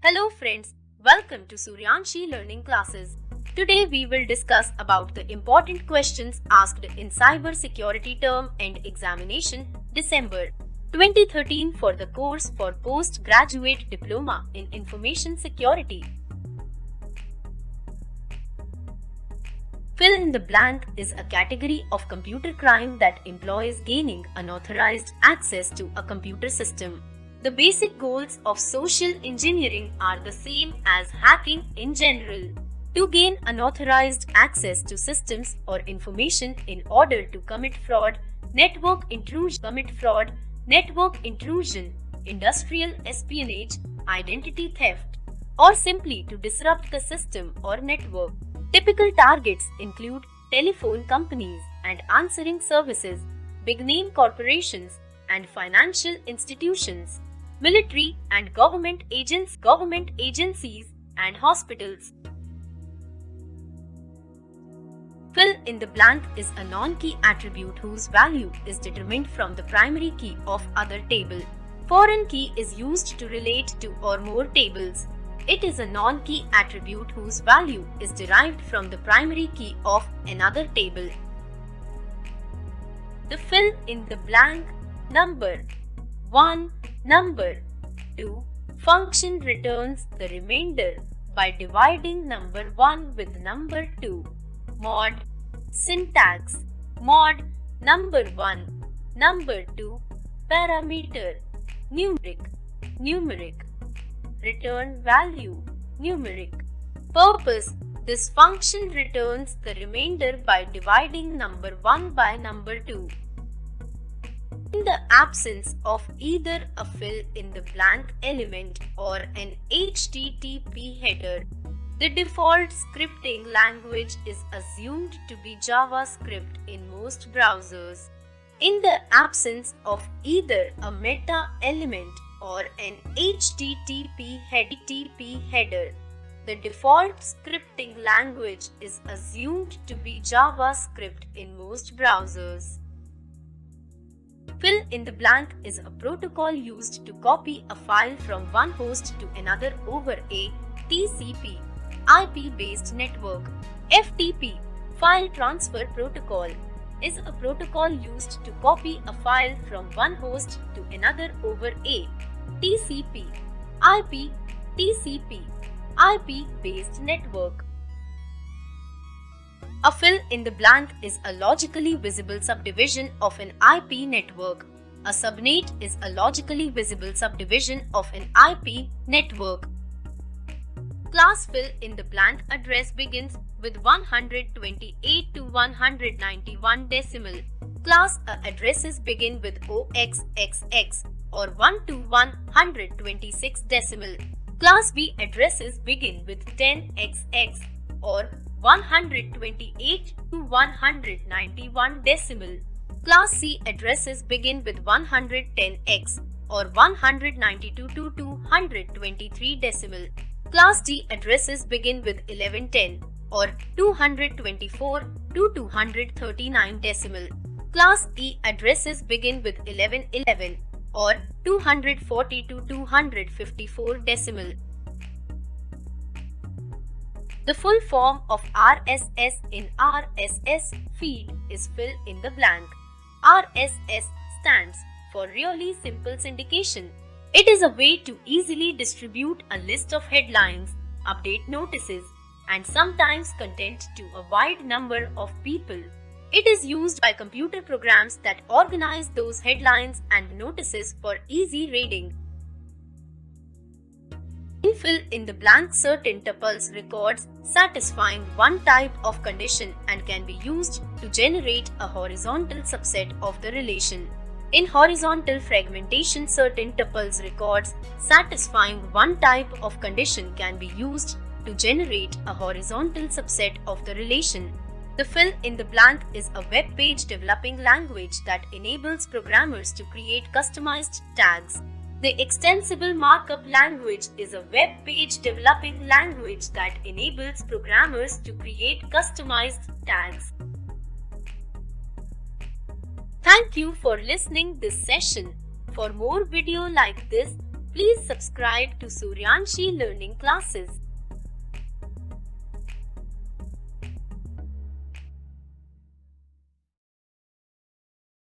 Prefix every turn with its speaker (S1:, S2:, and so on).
S1: Hello friends, welcome to Suryanshi Learning Classes. Today we will discuss about the important questions asked in Cyber Security Term and Examination December 2013 for the course for Postgraduate Diploma in Information Security. Fill in the blank is a category of computer crime that employs gaining unauthorized access to a computer system. The basic goals of social engineering are the same as hacking in general. To gain unauthorized access to systems or information in order to commit fraud, network intrusion, industrial espionage, identity theft, or simply to disrupt the system or network. Typical targets include telephone companies and answering services, big-name corporations, and financial institutions, military and government agencies, and hospitals. Fill in the blank is a non-key attribute whose value is determined from the primary key of other table. Foreign key is used to relate to or more tables. It is a non-key attribute whose value is derived from the primary key of another table. The fill in the blank number 1, number 2 function returns the remainder by dividing number 1 with number 2. Mod syntax: mod number 1, number 2, parameter numeric, return value numeric. Purpose: this function returns the remainder by dividing number 1 by number 2. In the absence of either a fill in the blank element or an HTTP header, the default scripting language is assumed to be JavaScript in most browsers. In the absence of either a meta element or an HTTP header, the default scripting language is assumed to be JavaScript in most browsers. Fill in the blank is a protocol used to copy a file from one host to another over a TCP IP-based network. FTP, File Transfer Protocol, is a protocol used to copy a file from one host to another over a TCP IP-based network. A fill in the blank is a logically visible subdivision of an IP network. A subnet is a logically visible subdivision of an IP network. Class fill in the blank address begins with 128 to 191 decimal. Class A addresses begin with 0xxx or 1 to 126 decimal. Class B addresses begin with 10xx or 128 to 191 decimal. Class C addresses begin with 110x or 192 to 223 decimal. Class D addresses begin with 1110 or 224 to 239 decimal. Class E addresses begin with 1111 or 240 to 254 decimal. The full form of RSS in RSS feed is fill in the blank. RSS stands for Really Simple Syndication. It is a way to easily distribute a list of headlines, update notices, and sometimes content to a wide number of people. It is used by computer programs that organize those headlines and notices for easy reading. Fill in the blank certain tuples records satisfying one type of condition and can be used to generate a horizontal subset of the relation. In horizontal fragmentation, certain tuples records satisfying one type of condition can be used to generate a horizontal subset of the relation. The fill in the blank is a web page developing language that enables programmers to create customized tags. The extensible markup language is a web page developing language that enables programmers to create customized tags. Thank you for listening this session. For more video like this, Please subscribe to Suryanshi Learning Classes.